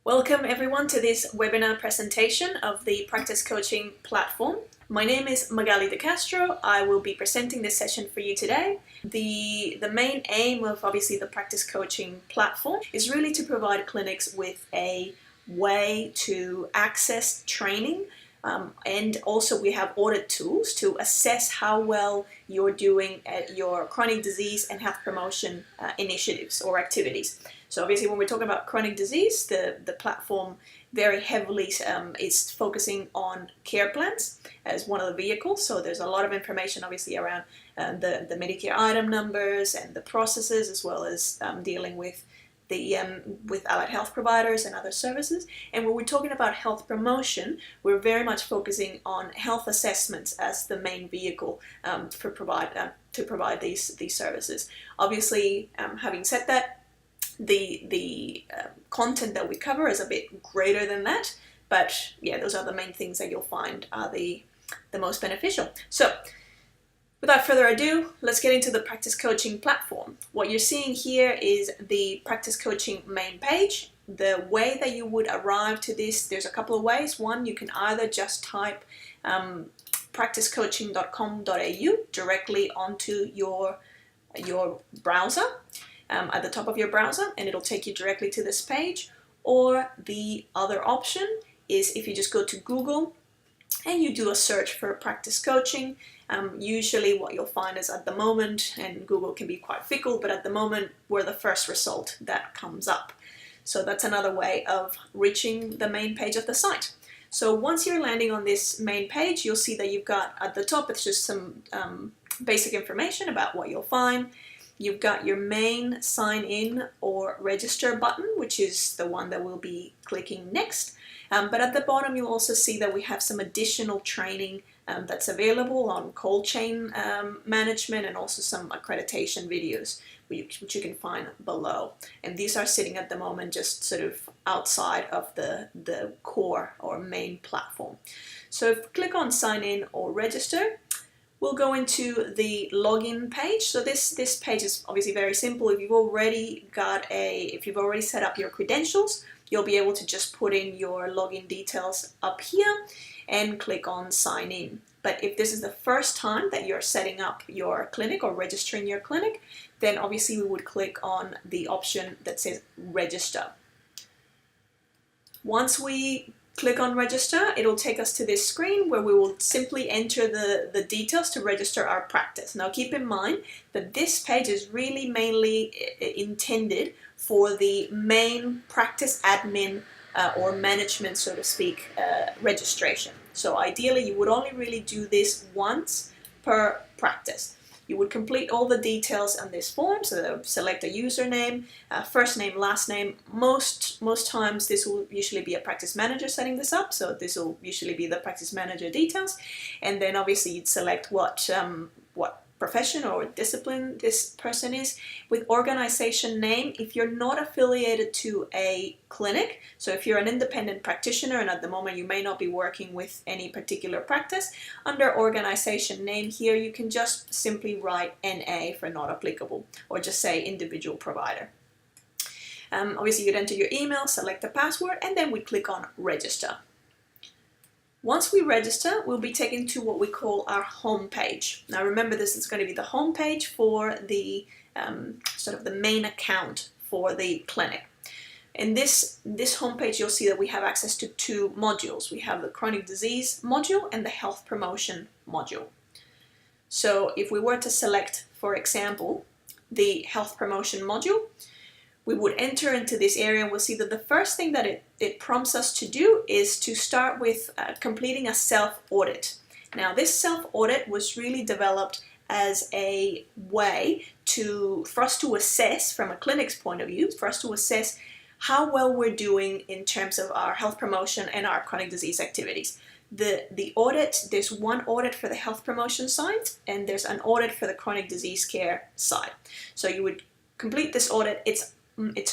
Welcome everyone to this webinar presentation of the Practice Coaching platform. My name is Magali De Castro. I will be presenting this session for you today. The main aim of obviously the Practice Coaching platform is really to provide clinics with a way to access training, and also we have audit tools to assess how well you're doing at your chronic disease and health promotion initiatives or activities. So obviously when we're talking about chronic disease, the platform very heavily is focusing on care plans as one of the vehicles. So there's a lot of information obviously around the Medicare item numbers and the processes, as well as dealing with with allied health providers and other services. And when we're talking about health promotion, we're very much focusing on health assessments as the main vehicle to provide these services. Obviously, having said that, the content that we cover is a bit greater than that, but yeah, those are the main things that you'll find are the most beneficial. So without further ado, let's get into the Practice Coaching platform. What you're seeing here is the Practice Coaching main page. The way that you would arrive to this, there's a couple of ways. One, you can either just type practicecoaching.com.au directly onto your browser, at the top of your browser, and it'll take you directly to this page. Or the other option is if you just go to Google and you do a search for Practice Coaching. Usually what you'll find is at the moment, and Google can be quite fickle, but at the moment we're the first result that comes up. So that's another way of reaching the main page of the site. So once you're landing on this main page, you'll see that you've got at the top, it's just some basic information about what you'll find. You've got your main sign in or register button, which is the one that we'll be clicking next. But at the bottom, you'll also see that we have some additional training that's available on cold chain management, and also some accreditation videos which you can find below. And these are sitting at the moment just sort of outside of the core or main platform. So if you click on sign in or register, we'll go into the login page. So this page is obviously very simple. If you've already set up your credentials, you'll be able to just put in your login details up here and click on sign in. But if this is the first time that you're setting up your clinic or registering your clinic, then obviously we would click on the option that says register. Once we click on register, it'll take us to this screen where we will simply enter the details to register our practice. Now keep in mind that this page is really mainly intended for the main practice admin or management, so to speak, registration. So ideally you would only really do this once per practice. You would complete all the details on this form, so select a username, first name, last name. Most times this will usually be a practice manager setting this up, so this will usually be the practice manager details. And then obviously you'd select what profession or discipline this person is. With organization name, if you're not affiliated to a clinic, so if you're an independent practitioner and at the moment you may not be working with any particular practice, under organization name here you can just simply write NA for not applicable, or just say individual provider. Obviously you'd enter your email, select the password, and then we click on register. Once we register, we'll be taken to what we call our home page. Now remember, this is going to be the home page for the sort of the main account for the clinic. In this home page, you'll see that we have access to two modules. We have the chronic disease module and the health promotion module. So if we were to select, for example, the health promotion module, we would enter into this area, and we'll see that the first thing that it prompts us to do is to start with completing a self-audit. Now this self-audit was really developed as a way for us to assess, from a clinic's point of view, for us to assess how well we're doing in terms of our health promotion and our chronic disease activities. The audit, there's one audit for the health promotion side, and there's an audit for the chronic disease care side. So you would complete this audit. It's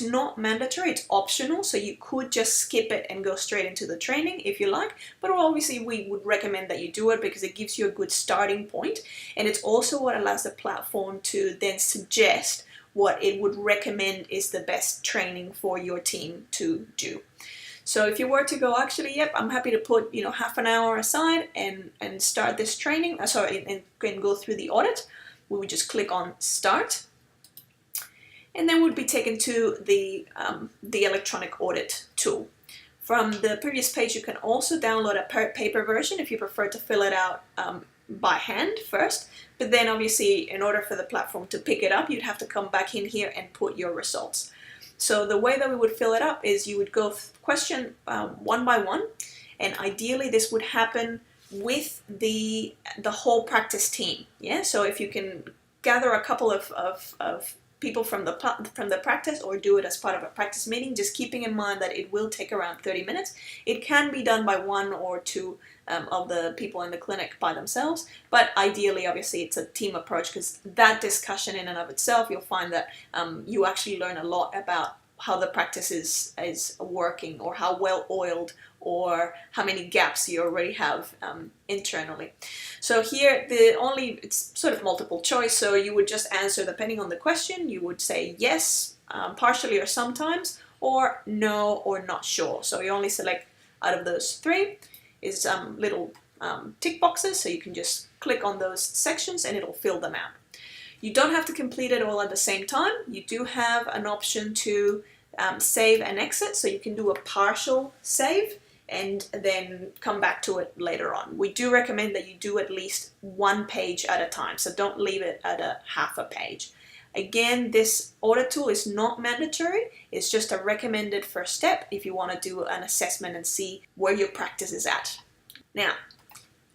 not mandatory, it's optional, so you could just skip it and go straight into the training if you like, but obviously we would recommend that you do it because it gives you a good starting point, and it's also what allows the platform to then suggest what it would recommend is the best training for your team to do. So if you were to go, actually, yep, I'm happy to put, you know, half an hour aside and start this training, and go through the audit, we would just click on Start, and then we'd be taken to the electronic audit tool. From the previous page, you can also download a paper version if you prefer to fill it out by hand first, but then obviously in order for the platform to pick it up, you'd have to come back in here and put your results. So the way that we would fill it up is you would go question one by one, and ideally this would happen with the whole practice team. Yeah, so if you can gather a couple of people from the practice, or do it as part of a practice meeting, just keeping in mind that it will take around 30 minutes. It can be done by one or two of the people in the clinic by themselves, but ideally, obviously, it's a team approach, because that discussion in and of itself, you'll find that you actually learn a lot about how the practice is working, or how well oiled, or how many gaps you already have internally. So here, it's sort of multiple choice, so you would just answer depending on the question. You would say yes, partially or sometimes, or no or not sure. So you only select out of those three. Is little tick boxes, so you can just click on those sections and it'll fill them out. You don't have to complete it all at the same time. You do have an option to save and exit, so you can do a partial save and then come back to it later on. We do recommend that you do at least one page at a time, so don't leave it at a half a page. Again, this audit tool is not mandatory. It's just a recommended first step if you want to do an assessment and see where your practice is at. Now,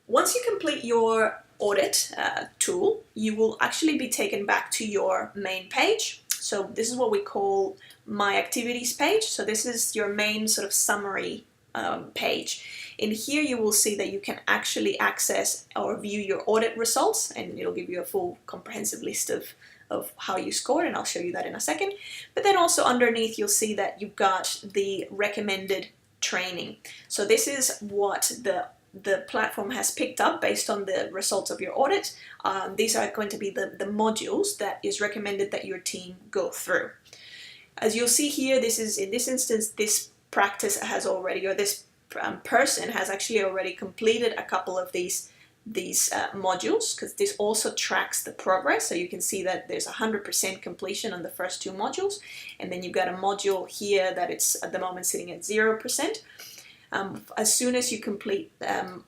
once you complete your audit tool, you will actually be taken back to your main page. So this is what we call My Activities page. So this is your main sort of summary page. In here you will see that you can actually access or view your audit results, and it'll give you a full comprehensive list of how you scored, and I'll show you that in a second. But then also underneath you'll see that you've got the recommended training. So this is what the platform has picked up based on the results of your audit. These are going to be the modules that is recommended that your team go through. As you'll see here, in this instance, this practice has already, or this person has actually already completed a couple of these modules, because this also tracks the progress. So you can see that there's 100% completion on the first two modules, and then you've got a module here that it's at the moment sitting at 0%. As soon as you complete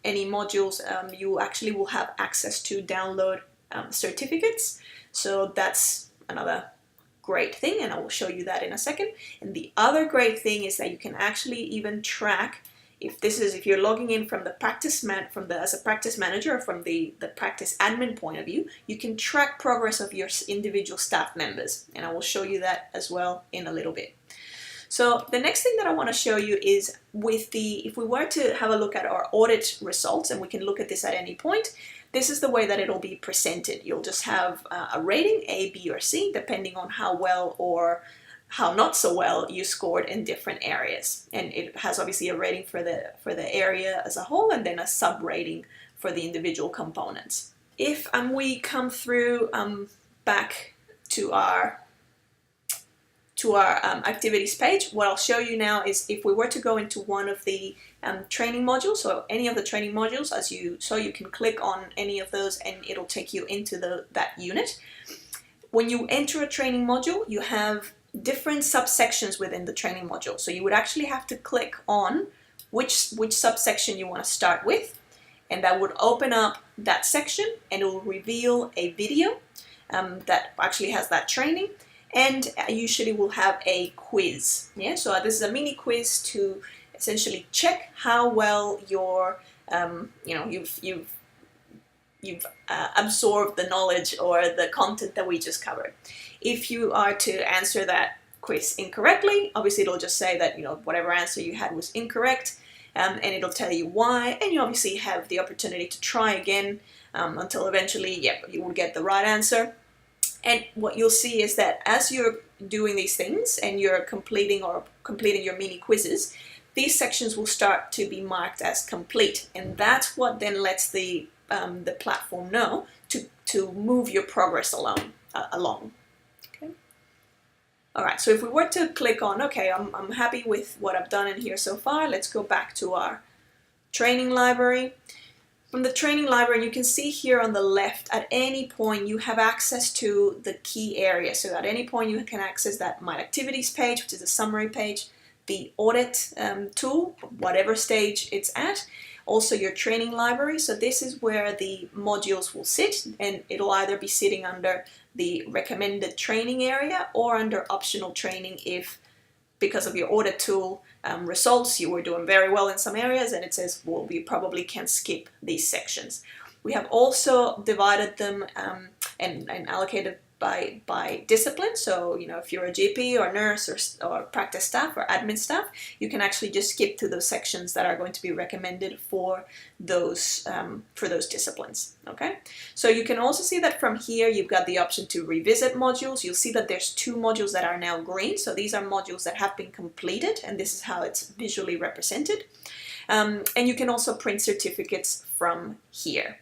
any modules, you actually will have access to download certificates. So that's another great thing, and I will show you that in a second. And the other great thing is that you can actually even track, if you're logging in from the as a practice manager, or from the practice admin point of view, you can track progress of your individual staff members, and I will show you that as well in a little bit. So the next thing that I want to show you is if we were to have a look at our audit results, and we can look at this at any point, this is the way that it'll be presented. You'll just have a rating, A, B, or C, depending on how well or how not so well you scored in different areas. And it has obviously a rating for the area as a whole, and then a sub rating for the individual components. If we come through back to our activities page, what I'll show you now is if we were to go into one of the training modules, so any of the training modules, you can click on any of those and it'll take you into that unit. When you enter a training module, you have different subsections within the training module. So you would actually have to click on which subsection you want to start with, and that would open up that section, and it will reveal a video that actually has that training, and usually will have a quiz. Yeah, so this is a mini quiz to essentially check how well you've absorbed the knowledge or the content that we just covered. If you are to answer that quiz incorrectly, obviously it'll just say that whatever answer you had was incorrect, and it'll tell you why, and you obviously have the opportunity to try again until eventually, you will get the right answer. And what you'll see is that as you're doing these things and you're completing your mini quizzes, these sections will start to be marked as complete, and that's what then lets the platform know to move your progress along. Okay. All right, so if we were to click on, okay, I'm happy with what I've done in here so far, let's go back to our training library. From the training library, you can see here on the left, at any point you have access to the key area. So at any point you can access that My Activities page, which is a summary page, the audit tool, whatever stage it's at, also your training library. So this is where the modules will sit, and it'll either be sitting under the recommended training area or under optional training if, because of your audit tool results, you were doing very well in some areas and it says, well, we probably can skip these sections. We have also divided them and allocated by discipline. So, you know, if you're a GP or nurse or practice staff or admin staff, you can actually just skip to those sections that are going to be recommended for those disciplines. Okay, so you can also see that from here you've got the option to revisit modules. You'll see that there's 2 modules that are now green. So these are modules that have been completed, and this is how it's visually represented. And you can also print certificates from here.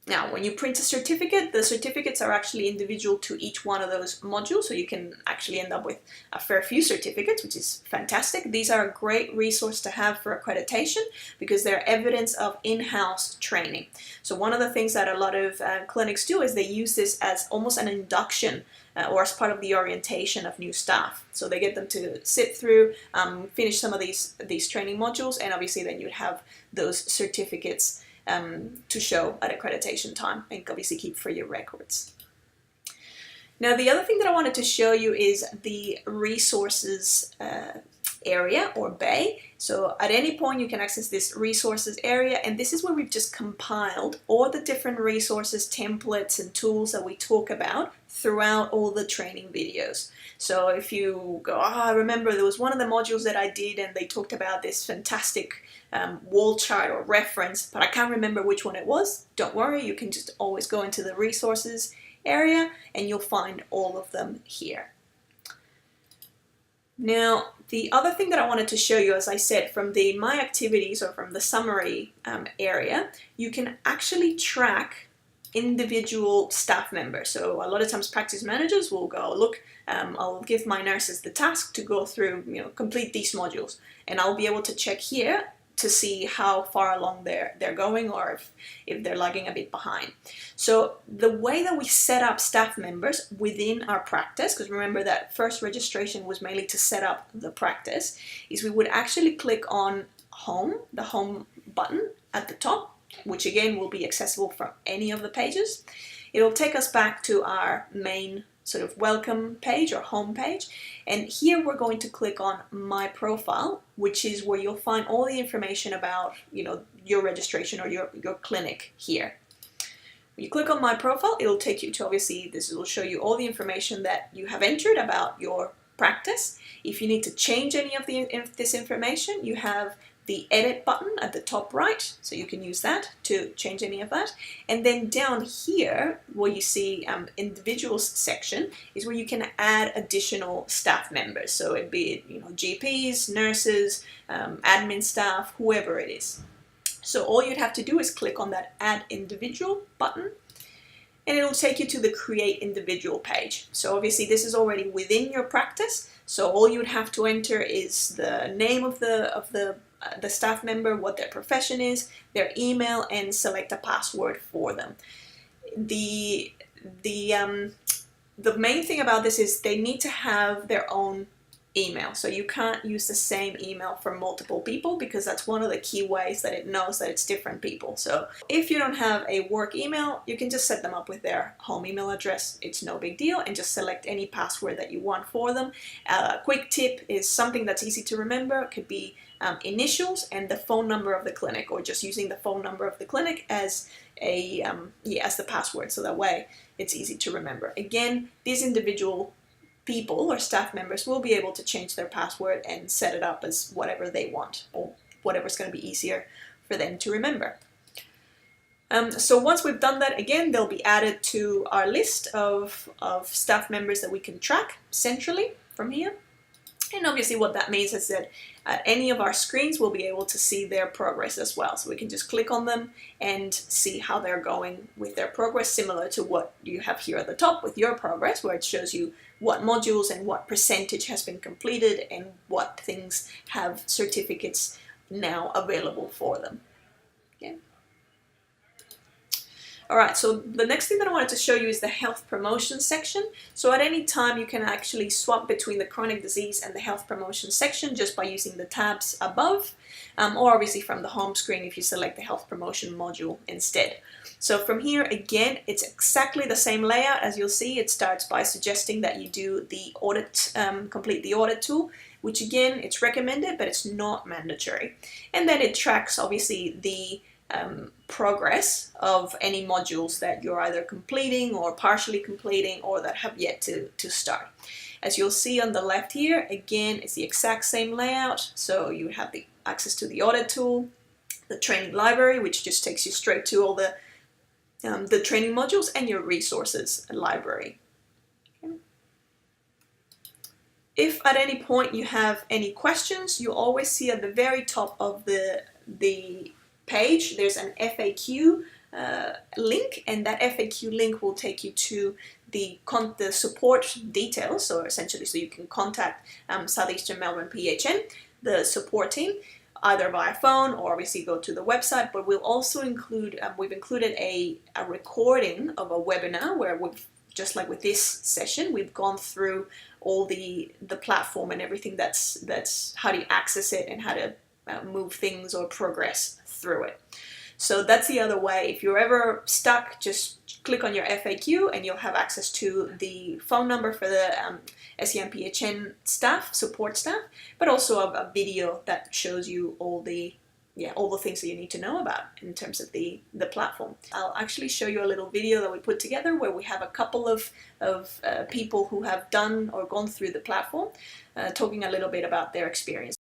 Now, when you print a certificate, the certificates are actually individual to each one of those modules, so you can actually end up with a fair few certificates, which is fantastic. These are a great resource to have for accreditation because they're evidence of in-house training. So one of the things that a lot of clinics do is they use this as almost an induction or as part of the orientation of new staff. So they get them to sit through, finish some of these training modules, and obviously then you'd have those certificates to show at accreditation time and obviously keep for your records. Now, the other thing that I wanted to show you is the resources area or bay. So at any point you can access this resources area, and this is where we've just compiled all the different resources, templates and tools that we talk about throughout all the training videos. So if you go, I remember there was one of the modules that I did and they talked about this fantastic wall chart or reference, but I can't remember which one it was. Don't worry, you can just always go into the resources area and you'll find all of them here. Now, the other thing that I wanted to show you, as I said, from the My Activities or from the summary area, you can actually track individual staff members. So a lot of times practice managers will go, look, I'll give my nurses the task to go through, complete these modules, and I'll be able to check here to see how far along they're going or if they're lagging a bit behind. So the way that we set up staff members within our practice, because remember that first registration was mainly to set up the practice, is we would actually click on Home, the Home button at the top, which again will be accessible from any of the pages. It'll take us back to our main sort of welcome page or home page, and here we're going to click on My Profile, which is where you'll find all the information about your registration or your clinic here. When you click on My Profile, it'll take you to, obviously this will show you all the information that you have entered about your practice. If you need to change any of this information, you have the edit button at the top right, so you can use that to change any of that. And then down here where you see individuals section is where you can add additional staff members, so it'd be GPs, nurses, admin staff, whoever it is. So all you'd have to do is click on that Add Individual button, and it'll take you to the Create Individual page. So obviously this is already within your practice, so all you would have to enter is the name of the staff member, what their profession is, their email, and select a password for them. The main thing about this is they need to have their own email. So you can't use the same email for multiple people because that's one of the key ways that it knows that it's different people. So if you don't have a work email, you can just set them up with their home email address. It's no big deal, and just select any password that you want for them. A quick tip is something that's easy to remember. It could be initials and the phone number of the clinic, or just using the phone number of the clinic as as the password, so that way it's easy to remember. Again, these individual people or staff members will be able to change their password and set it up as whatever they want, or whatever's going to be easier for them to remember. So once we've done that, again, they'll be added to our list of staff members that we can track centrally from here. And obviously what that means is that at any of our screens we'll be able to see their progress as well. So we can just click on them and see how they're going with their progress, similar to what you have here at the top with your progress, where it shows you what modules and what percentage has been completed and what things have certificates now available for them. Okay. Alright, so the next thing that I wanted to show you is the health promotion section. So at any time you can actually swap between the chronic disease and the health promotion section just by using the tabs above, or obviously from the home screen if you select the health promotion module instead. So from here, again, it's exactly the same layout. As you'll see, it starts by suggesting that you do the audit, complete the audit tool, which again, it's recommended, but it's not mandatory. And then it tracks obviously the progress of any modules that you're either completing or partially completing or that have yet to start. As you'll see on the left here, again, it's the exact same layout. So you have the access to the audit tool, the training library, which just takes you straight to all the training modules, and your resources library. Okay. If at any point you have any questions, you'll always see at the very top of the page there's an FAQ link, and that FAQ link will take you to the support details, so essentially so you can contact Southeastern Melbourne PHN, the support team, either via phone or obviously go to the website. But we'll also include, we've included a recording of a webinar where we've, just like with this session, we've gone through all the platform and everything that's how do you access it and how to move things or progress through it. So that's the other way. If you're ever stuck, just click on your FAQ and you'll have access to the phone number for the SEMPHN staff, support staff, but also a video that shows you all the things that you need to know about in terms of the platform. I'll actually show you a little video that we put together where we have a couple of people who have done or gone through the platform, talking a little bit about their experience.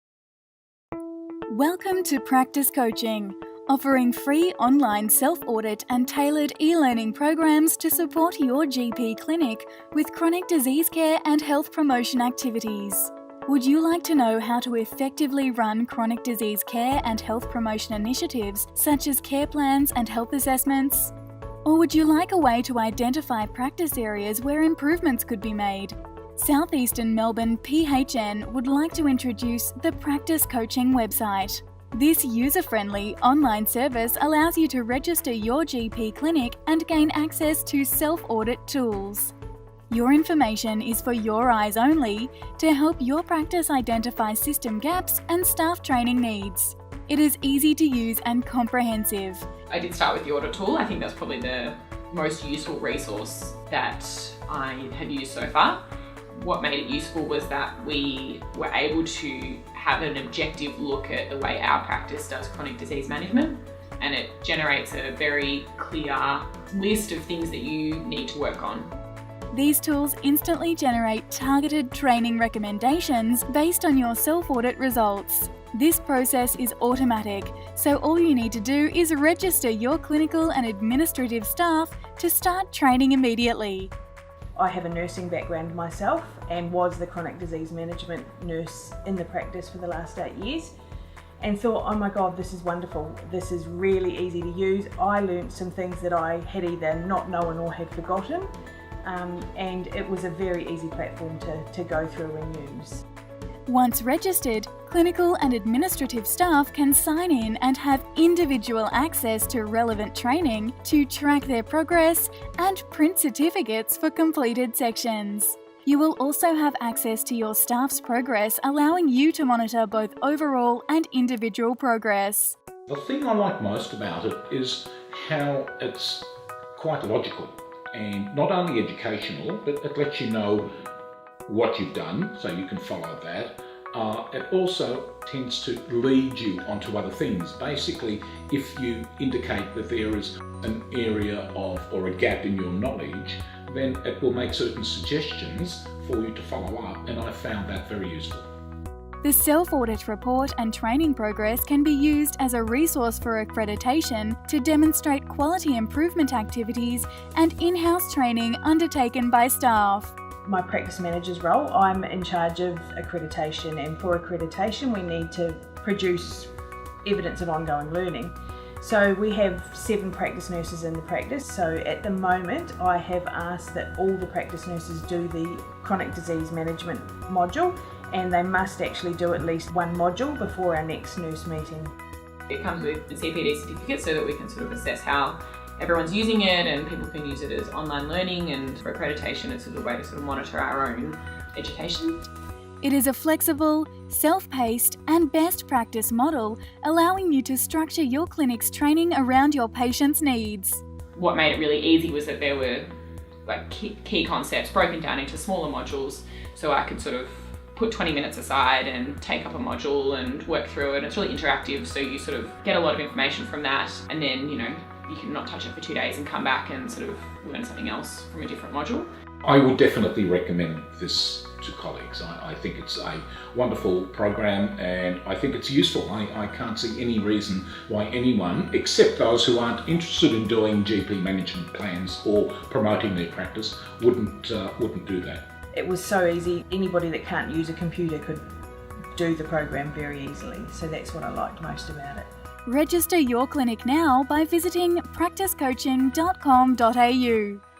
Welcome to Practice Coaching, offering free online self-audit and tailored e-learning programs to support your GP clinic with chronic disease care and health promotion activities. Would you like to know how to effectively run chronic disease care and health promotion initiatives such as care plans and health assessments? Or would you like a way to identify practice areas where improvements could be made? Southeastern Melbourne PHN would like to introduce the Practice Coaching website. This user-friendly online service allows you to register your GP clinic and gain access to self-audit tools. Your information is for your eyes only to help your practice identify system gaps and staff training needs. It is easy to use and comprehensive. I did start with the audit tool. I think that's probably the most useful resource that I have used so far. What made it useful was that we were able to have an objective look at the way our practice does chronic disease management, and it generates a very clear list of things that you need to work on. These tools instantly generate targeted training recommendations based on your self-audit results. This process is automatic, so all you need to do is register your clinical and administrative staff to start training immediately. I have a nursing background myself and was the chronic disease management nurse in the practice for the last 8 years, and thought, oh my God, this is wonderful. This is really easy to use. I learned some things that I had either not known or had forgotten, and it was a very easy platform to go through and use. Once registered, clinical and administrative staff can sign in and have individual access to relevant training to track their progress and print certificates for completed sections. You will also have access to your staff's progress, allowing you to monitor both overall and individual progress. The thing I like most about it is how it's quite logical and not only educational, but it lets you know what you've done, so you can follow that. It also tends to lead you onto other things. Basically, if you indicate that there is an area of or a gap in your knowledge, then it will make certain suggestions for you to follow up, and I found that very useful. The self-audit report and training progress can be used as a resource for accreditation to demonstrate quality improvement activities and in-house training undertaken by staff. My practice manager's role, I'm in charge of accreditation, and for accreditation we need to produce evidence of ongoing learning. So we have 7 practice nurses in the practice. So at the moment, I have asked that all the practice nurses do the chronic disease management module, and they must actually do at least one module before our next nurse meeting. It comes with the CPD certificate so that we can sort of assess how everyone's using it, and people can use it as online learning, and for accreditation it's a way to sort of monitor our own education. It is a flexible, self-paced and best practice model, allowing you to structure your clinic's training around your patients' needs. What made it really easy was that there were like key concepts broken down into smaller modules, so I could sort of put 20 minutes aside and take up a module and work through it. It's really interactive, so you sort of get a lot of information from that, and then you can not touch it for 2 days and come back and sort of learn something else from a different module. I would definitely recommend this to colleagues. I think it's a wonderful program, and I think it's useful. I can't see any reason why anyone, except those who aren't interested in doing GP management plans or promoting their practice, wouldn't do that. It was so easy. Anybody that can't use a computer could do the program very easily. So that's what I liked most about it. Register your clinic now by visiting practicecoaching.com.au.